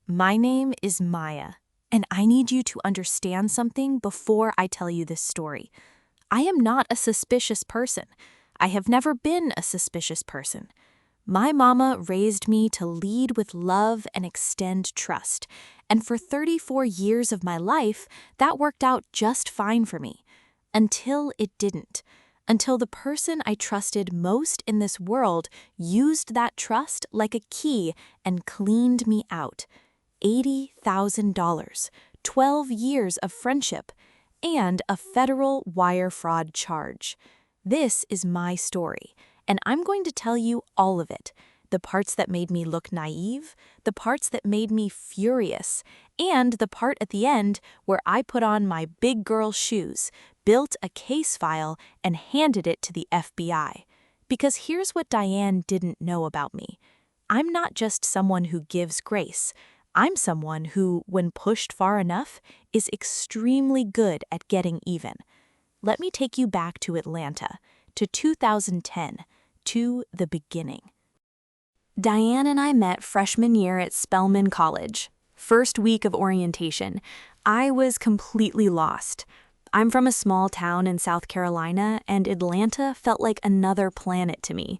My name is Maya, and I need you to understand something before I tell you this story. I am not a suspicious person. I have never been a suspicious person. My mama raised me to lead with love and extend trust, and for 34 years of my life, that worked out just fine for me. Until it didn't. Until the person I trusted most in this world used that trust like a key and cleaned me out. $80,000, 12 years of friendship, and a federal wire fraud charge. This is my story, and I'm going to tell you all of it. The parts that made me look naive, the parts that made me furious, and the part at the end where I put on my big girl shoes, built a case file, and handed it to the FBI. Because here's what Diane didn't know about me. I'm not just someone who gives grace. I'm someone who, when pushed far enough, is extremely good at getting even. Let me take you back to Atlanta, to 2010, to the beginning. Diane and I met freshman year at Spelman College. First week of orientation, I was completely lost. I'm from a small town in South Carolina, and Atlanta felt like another planet to me.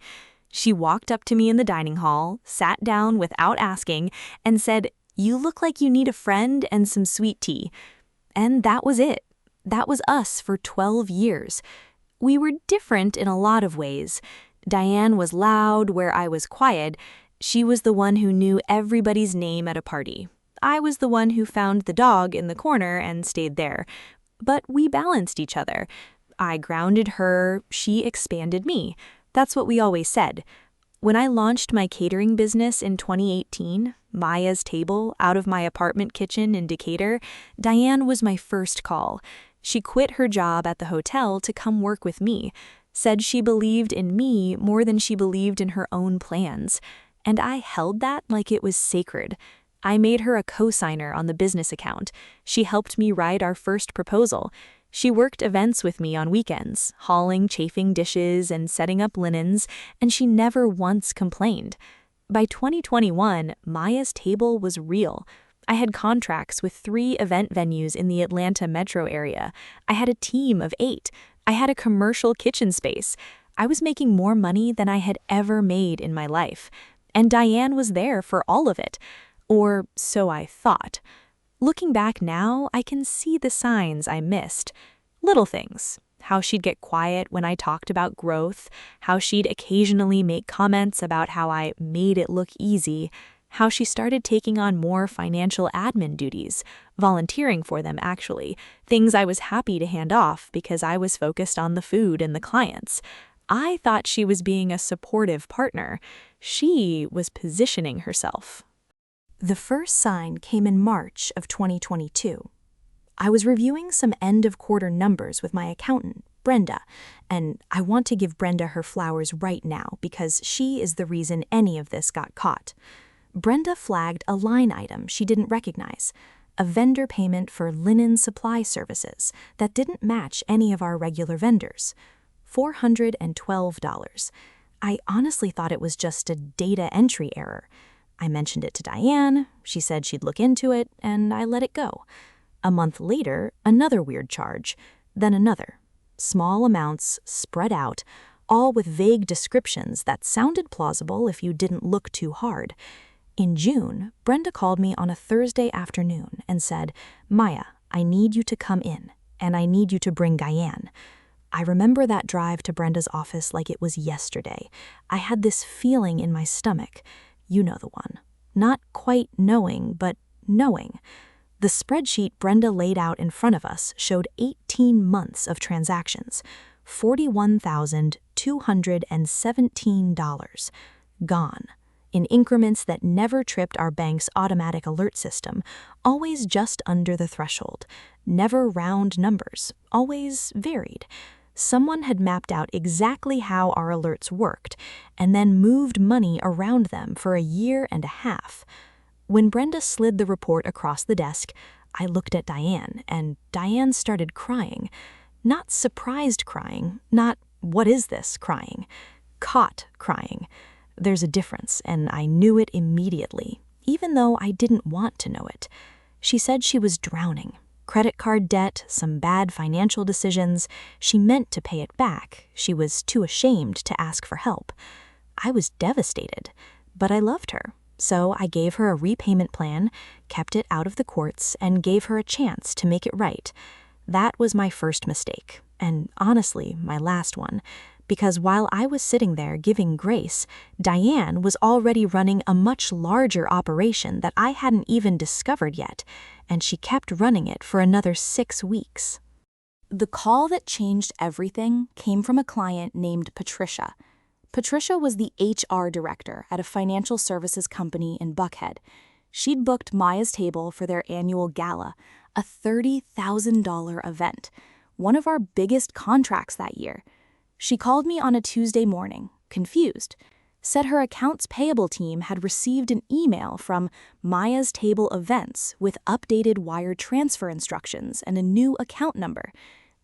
She walked up to me in the dining hall, sat down without asking, and said, "You look like you need a friend and some sweet tea." And that was it. That was us for 12 years. We were different in a lot of ways. Diane was loud where I was quiet. She was the one who knew everybody's name at a party. I was the one who found the dog in the corner and stayed there. But we balanced each other. I grounded her, she expanded me. That's what we always said. When I launched my catering business in 2018, Maya's Table, out of my apartment kitchen in Decatur, Diane was my first call. She quit her job at the hotel to come work with me, said she believed in me more than she believed in her own plans. And I held that like it was sacred. I made her a co-signer on the business account. She helped me write our first proposal. She worked events with me on weekends, hauling chafing dishes and setting up linens, and she never once complained. By 2021, Maya's Table was real. I had contracts with 3 event venues in the Atlanta metro area. I had a team of 8. I had a commercial kitchen space. I was making more money than I had ever made in my life. And Diane was there for all of it. Or so I thought. Looking back now, I can see the signs I missed. Little things. How she'd get quiet when I talked about growth, how she'd occasionally make comments about how I made it look easy, how she started taking on more financial admin duties, volunteering for them actually, things I was happy to hand off because I was focused on the food and the clients. I thought she was being a supportive partner. She was positioning herself. The first sign came in March of 2022. I was reviewing some end-of-quarter numbers with my accountant, Brenda, and I want to give Brenda her flowers right now because she is the reason any of this got caught. Brenda flagged a line item she didn't recognize, a vendor payment for linen supply services that didn't match any of our regular vendors. $412. I honestly thought it was just a data entry error. I mentioned it to Diane, she said she'd look into it, and I let it go. A month later, another weird charge, then another. Small amounts spread out, all with vague descriptions that sounded plausible if you didn't look too hard. In June, Brenda called me on a Thursday afternoon and said, "Maya, I need you to come in, and I need you to bring Diane." I remember that drive to Brenda's office like it was yesterday. I had this feeling in my stomach. You know the one. Not quite knowing, but knowing. The spreadsheet Brenda laid out in front of us showed 18 months of transactions, $41,217. Gone. In increments that never tripped our bank's automatic alert system, always just under the threshold. Never round numbers, always varied. Someone had mapped out exactly how our alerts worked, and then moved money around them for a year and a half. When Brenda slid the report across the desk, I looked at Diane, and Diane started crying. Not surprised crying, not "what is this" crying. Caught crying. There's a difference, and I knew it immediately. even though I didn't want to know it. She said she was drowning. Credit card debt, some bad financial decisions. She meant to pay it back. She was too ashamed to ask for help. I was devastated, but I loved her. So I gave her a repayment plan, kept it out of the courts, and gave her a chance to make it right. That was my first mistake, and honestly, my last one, because while I was sitting there giving grace, Diane was already running a much larger operation that I hadn't even discovered yet, and she kept running it for another 6 weeks. The call that changed everything came from a client named Patricia. Patricia was the HR director at a financial services company in Buckhead. She'd booked Maya's table for their annual gala, a $30,000 event, one of our biggest contracts that year. She called me on a Tuesday morning, confused, said her accounts payable team had received an email from Maya's Table Events with updated wire transfer instructions and a new account number.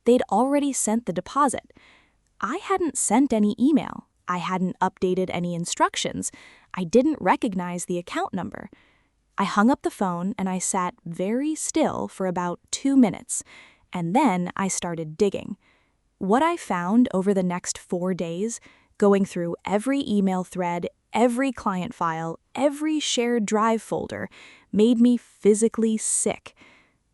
They'd already sent the deposit. I hadn't sent any email. I hadn't updated any instructions. I didn't recognize the account number. I hung up the phone and I sat very still for about 2 minutes, and then I started digging. What I found over the next 4 days, going through every email thread, every client file, every shared drive folder, made me physically sick.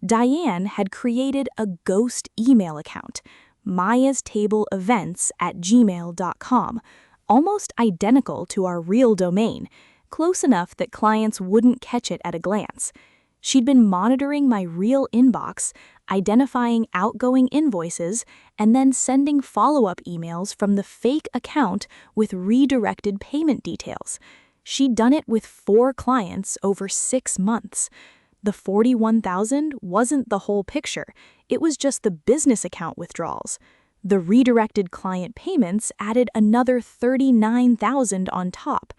Diane had created a ghost email account, mayastableevents@gmail.com, almost identical to our real domain, close enough that clients wouldn't catch it at a glance. She'd been monitoring my real inbox, identifying outgoing invoices, and then sending follow-up emails from the fake account with redirected payment details. She'd done it with 4 clients over 6 months. The $41,000 wasn't the whole picture. It was just the business account withdrawals. The redirected client payments added another $39,000 on top,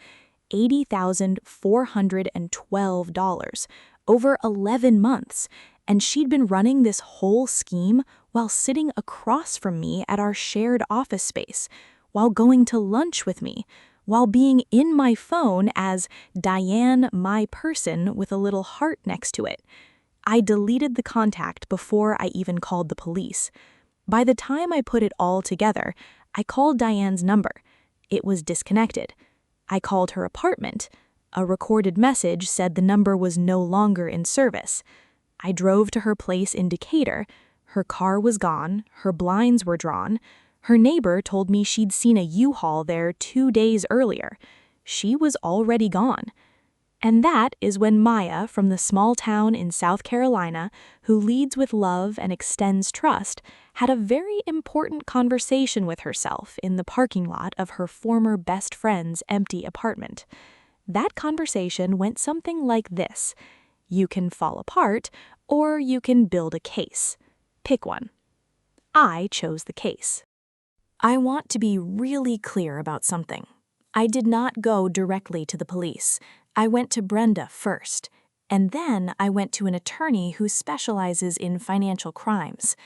$80,412 over 11 months, and she'd been running this whole scheme while sitting across from me at our shared office space, while going to lunch with me, while being in my phone as Diane my person with a little heart next to it. I deleted the contact before I even called the police. By the time I put it all together, I called Diane's number. It was disconnected. I called her apartment. A recorded message said the number was no longer in service. I drove to her place in Decatur. Her car was gone. Her blinds were drawn. Her neighbor told me she'd seen a U-Haul there 2 days earlier. She was already gone. And that is when Maya, from the small town in South Carolina, who leads with love and extends trust, had a very important conversation with herself in the parking lot of her former best friend's empty apartment. That conversation went something like this: you can fall apart, or you can build a case. Pick one. I chose the case. I want to be really clear about something. I did not go directly to the police. I went to Brenda first, and then I went to an attorney who specializes in financial crimes.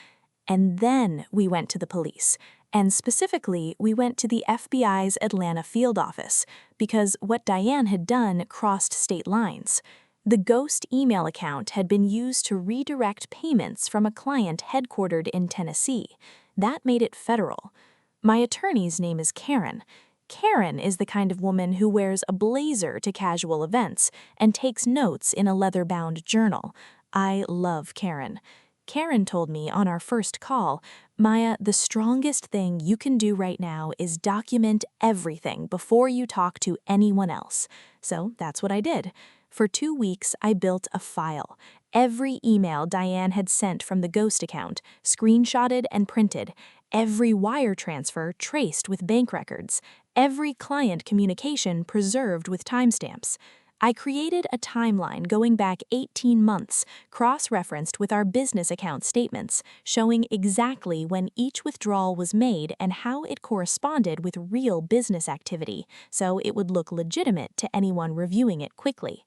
And then we went to the police, and specifically, we went to the FBI's Atlanta field office, because what Diane had done crossed state lines. The ghost email account had been used to redirect payments from a client headquartered in Tennessee. That made it federal. My attorney's name is Karen. Karen is the kind of woman who wears a blazer to casual events and takes notes in a leather-bound journal. I love Karen. Karen told me on our first call, Maya, the strongest thing you can do right now is document everything before you talk to anyone else. So that's what I did. For 2 weeks, I built a file. Every email Diane had sent from the ghost account, screenshotted and printed. Every wire transfer traced with bank records. Every client communication preserved with timestamps. I created a timeline going back 18 months, cross-referenced with our business account statements, showing exactly when each withdrawal was made and how it corresponded with real business activity, so it would look legitimate to anyone reviewing it quickly.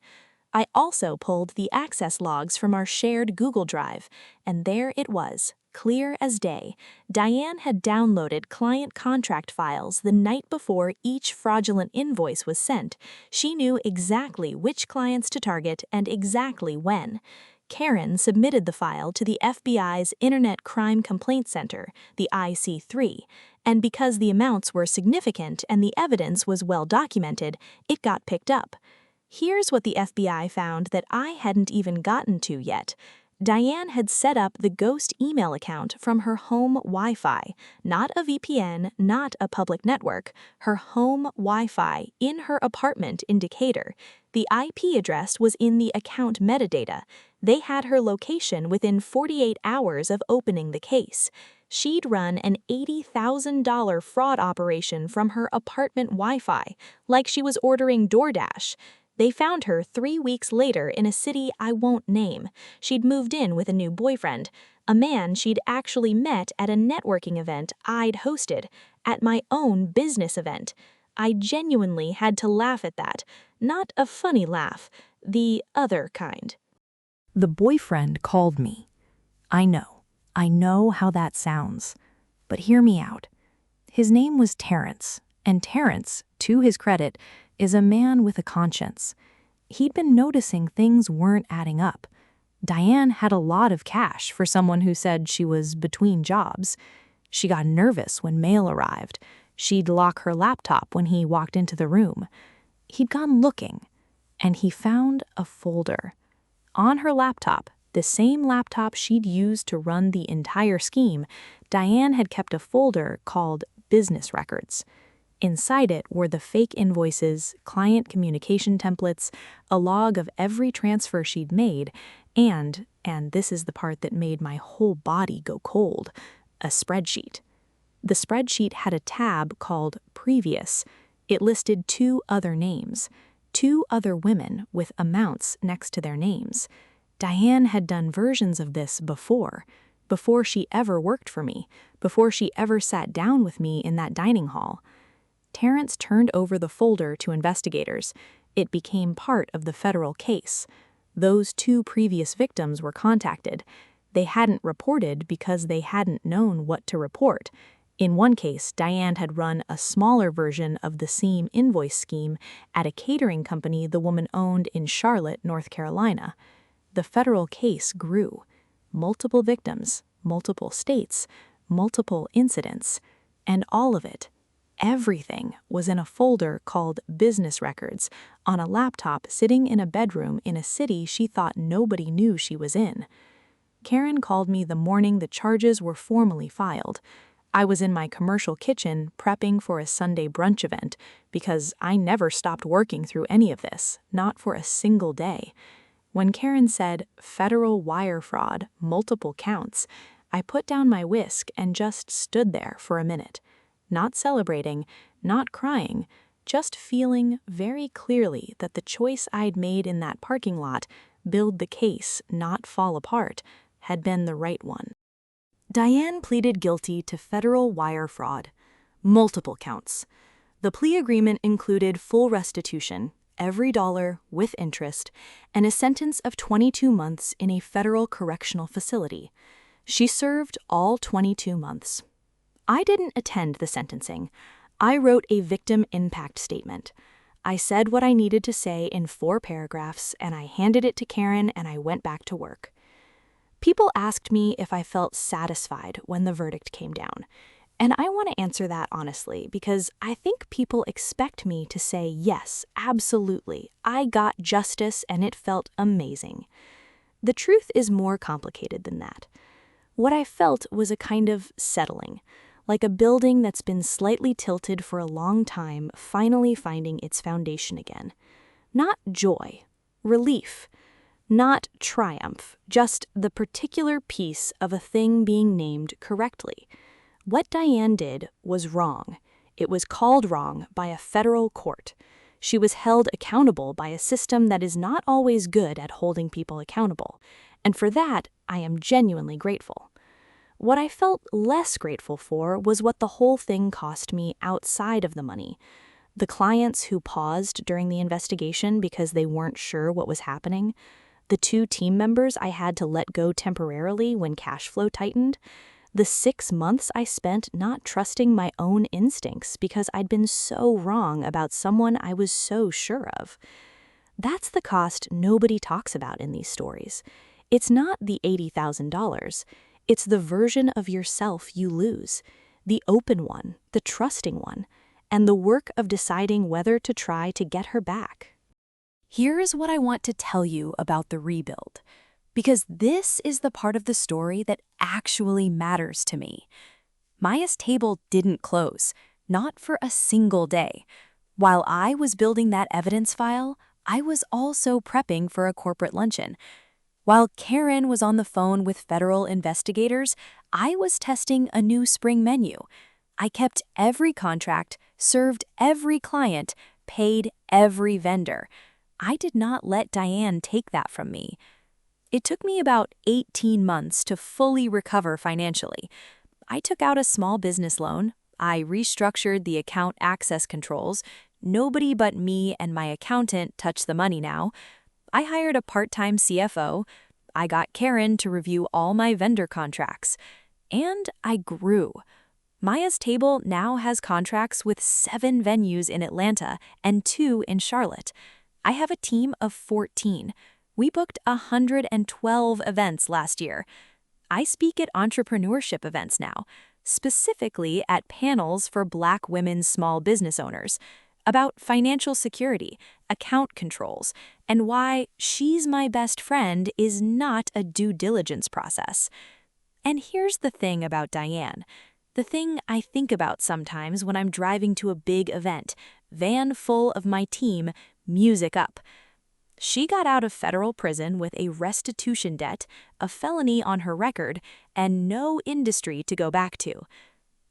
I also pulled the access logs from our shared Google Drive, and there it was, clear as day. Diane had downloaded client contract files the night before each fraudulent invoice was sent. She knew exactly which clients to target and exactly when. Karen submitted the file to the FBI's Internet Crime Complaint Center, the IC3, and because the amounts were significant and the evidence was well documented, it got picked up. Here's what the FBI found that I hadn't even gotten to yet. Diane had set up the ghost email account from her home Wi-Fi, not a VPN, not a public network, her home Wi-Fi in her apartment in Decatur. The IP address was in the account metadata. They had her location within 48 hours of opening the case. She'd run an $80,000 fraud operation from her apartment Wi-Fi, like she was ordering DoorDash. They found her 3 weeks later in a city I won't name. She'd moved in with a new boyfriend, a man she'd actually met at a networking event I'd hosted, at my own business event. I genuinely had to laugh at that. Not a funny laugh, the other kind. The boyfriend called me. I know how that sounds. But hear me out. His name was Terrence, and Terrence, to his credit, is a man with a conscience. He'd been noticing things weren't adding up. Diane had a lot of cash for someone who said she was between jobs. She got nervous when mail arrived. She'd lock her laptop when he walked into the room. He'd gone looking, and he found a folder. On her laptop, the same laptop she'd used to run the entire scheme, Diane had kept a folder called Business Records. Inside it were the fake invoices, client communication templates, a log of every transfer she'd made, and this is the part that made my whole body go cold, a spreadsheet. The spreadsheet had a tab called Previous. It listed 2 other names, 2 other women with amounts next to their names. Diane had done versions of this before she ever worked for me, before she ever sat down with me in that dining hall. Terrence turned over the folder to investigators. It became part of the federal case. Those 2 previous victims were contacted. They hadn't reported because they hadn't known what to report. In one case, Diane had run a smaller version of the same invoice scheme at a catering company the woman owned in Charlotte, North Carolina. The federal case grew. Multiple victims, multiple states, multiple incidents, and all of it, everything, was in a folder called Business Records on a laptop sitting in a bedroom in a city she thought nobody knew she was in. Karen called me the morning the charges were formally filed. I was in my commercial kitchen prepping for a Sunday brunch event because I never stopped working through any of this, not for a single day. When Karen said, "Federal wire fraud, multiple counts," I put down my whisk and just stood there for a minute. Not celebrating, not crying, just feeling very clearly that the choice I'd made in that parking lot, build the case, not fall apart, had been the right one. Diane pleaded guilty to federal wire fraud, multiple counts. The plea agreement included full restitution, every dollar with interest, and a sentence of 22 months in a federal correctional facility. She served all 22 months. I didn't attend the sentencing. I wrote a victim impact statement. I said what I needed to say in 4 paragraphs, and I handed it to Karen and I went back to work. People asked me if I felt satisfied when the verdict came down, and I want to answer that honestly because I think people expect me to say yes, absolutely, I got justice and it felt amazing. The truth is more complicated than that. What I felt was a kind of settling, like a building that's been slightly tilted for a long time finally finding its foundation again. Not joy, relief. Not triumph, just the particular piece of a thing being named correctly. What Diane did was wrong. It was called wrong by a federal court. She was held accountable by a system that is not always good at holding people accountable, and for that, I am genuinely grateful. What I felt less grateful for was what the whole thing cost me outside of the money. The clients who paused during the investigation because they weren't sure what was happening, the 2 team members I had to let go temporarily when cash flow tightened, the 6 months I spent not trusting my own instincts because I'd been so wrong about someone I was so sure of. That's the cost nobody talks about in these stories. It's not the $80,000. It's the version of yourself you lose, the open one, the trusting one, and the work of deciding whether to try to get her back. Here's what I want to tell you about the rebuild, because this is the part of the story that actually matters to me. Maya's table didn't close, not for a single day. While I was building that evidence file, I was also prepping for a corporate luncheon. While Karen was on the phone with federal investigators, I was testing a new spring menu. I kept every contract, served every client, paid every vendor. I did not let Diane take that from me. It took me about 18 months to fully recover financially. I took out a small business loan. I restructured the account access controls. Nobody but me and my accountant touch the money now. I hired a part-time CFO. I got Karen to review all my vendor contracts. And I grew. Maya's Table now has contracts with 7 venues in Atlanta and 2 in Charlotte. I have a team of 14. We booked 112 events last year. I speak at entrepreneurship events now, specifically at panels for Black women small business owners, about financial security, account controls, and why she's my best friend is not a due diligence process. And here's the thing about Diane. The thing I think about sometimes when I'm driving to a big event, van full of my team, music up. She got out of federal prison with a restitution debt, a felony on her record, and no industry to go back to.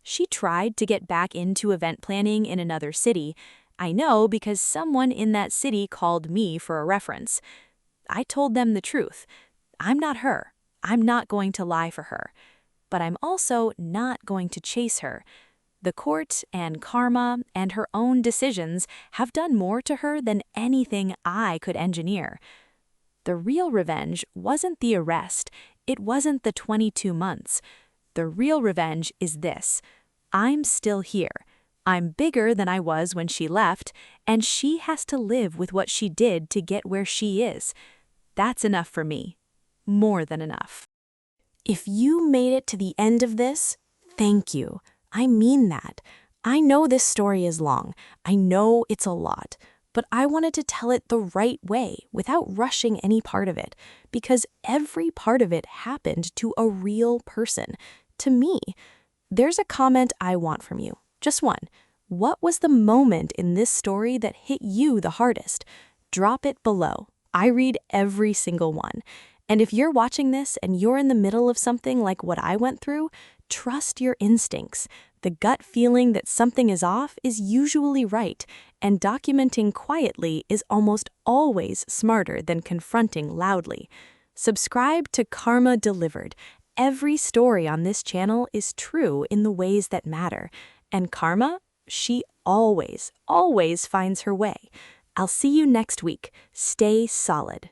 She tried to get back into event planning in another city. I know because someone in that city called me for a reference. I told them the truth. I'm not her. I'm not going to lie for her. But I'm also not going to chase her. The court and karma and her own decisions have done more to her than anything I could engineer. The real revenge wasn't the arrest. It wasn't the 22 months. The real revenge is this. I'm still here. I'm bigger than I was when she left, and she has to live with what she did to get where she is. That's enough for me. More than enough. If you made it to the end of this, thank you. I mean that. I know this story is long. I know it's a lot. But I wanted to tell it the right way without rushing any part of it, because every part of it happened to a real person, to me. There's a comment I want from you. Just one. What was the moment in this story that hit you the hardest? Drop it below. I read every single one. And if you're watching this and you're in the middle of something like what I went through, trust your instincts. The gut feeling that something is off is usually right, and documenting quietly is almost always smarter than confronting loudly. Subscribe to Karma Delivered. Every story on this channel is true in the ways that matter. And Karma, she always, always finds her way. I'll see you next week. Stay solid.